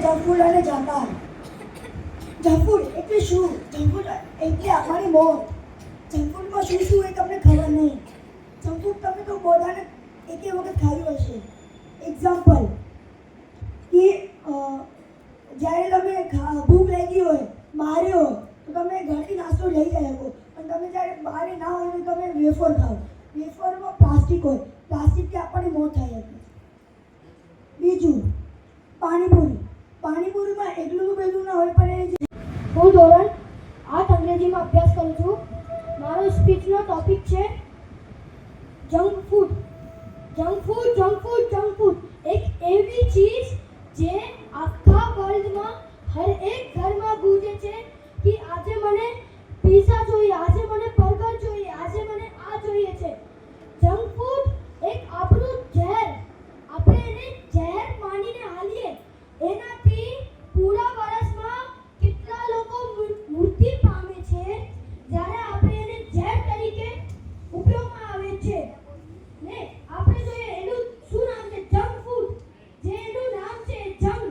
Junk food અને જાકાર. Junk food એટલે શું? જંક ફૂડ એટલે અમારી મોત. જંક ફૂડમાં શું શું એ તમને ખબર નહીં. જંક ફૂડ તમે તો બધાને એક વખત ખાયું હશે. એક્ઝામ્પલ કે જ્યારે તમે ભૂખ લાગી હોય, માર્યો હોય તો તમે ઘરથી નાસ્તો લઈ જાય શકો, પણ તમે જ્યારે બહાર ના હોય તો તમે વેફર ખાઓ. વેફરમાં પ્લાસ્ટિક હોય, પ્લાસ્ટિકથી આપણને મોત થાય છે. બીજું પાણીપુરી. પાણીપુરીમાં એટલું બધું ના હોય, પણ એ હું ધોરણ 8 અંગ્રેજીમાં અભ્યાસ કરું છું. મારો સ્પીચનો ટોપિક છે junk food. Junk food junk food junk food એક એવી ચીજ જે આખા વર્લ્ડમાં હર એક ઘરમાં ગૂંજે છે કે આજે મને પિઝા જોઈએ, આજે મને બર્ગર જોઈએ, આજે મને આ જોઈએ છે. જંક ફૂડ એક આપણું ઝેર, આપણે એને ઝેર માનીને હાલીએ. એનાથી પૂરા વર્ષમાં કેટલા લોકો મૃત્યુ પામે છે જ્યારે આપણે એને ઝેર તરીકે ઉપયોગમાં આવે છે. ને આપણે જોઈએ એનું શું નામ છે? Junk food. જે એનું નામ છે જંગ,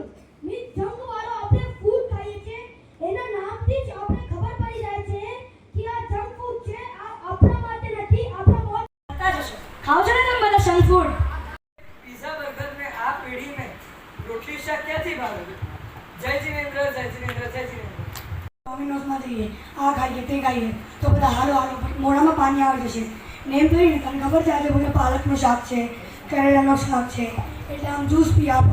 મીન્સ જંગ વાળો આપણે ફૂડ ખાઈએ છીએ. એના નામથી જ આપણે ખબર પડી જાય છે કે આ જંક ફૂડ છે, આ આપણા માટે નથી, આપણા મોત ખાતા જશો. ખાઓ છો ને તમે બધા જંક ફૂડ? पिज्जा बर्गर में आ पीढ़ी में रोटली शाक क्या थी भावे? जय जिनेन्द्र जय जिनेन्द्र जय जिनेन्द्र. ડોમિનોઝમાં જઈએ, આ ખાઈએ તે ખાઈએ તો બધા હાલો હાલો મોઢામાં પાણી આવી જશે. ને એમ થઈને તને ખબર છે આજે બધા પાલકનું શાક છે, કરેલાનું શાક છે, એટલે આમ જ્યુસ પી આપો.